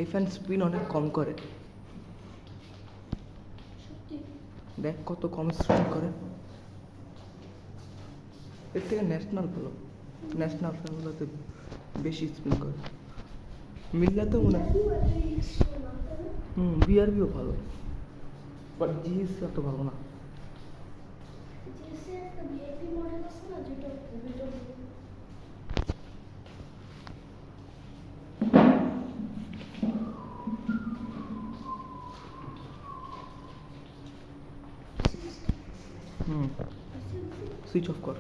এই fan spin অনেক কম করে, দেখ কত কম স্পিন করে। এর থেকে ন্যাশনাল ভালো, ন্যাশনাল ফ্যানগুলোতে বেশি স্পিন করে। মিল্লাতেও মনে হয় বিআরবিও ভালো, বাট জিএসসি অত ভালো না। সুইচ অফ কর।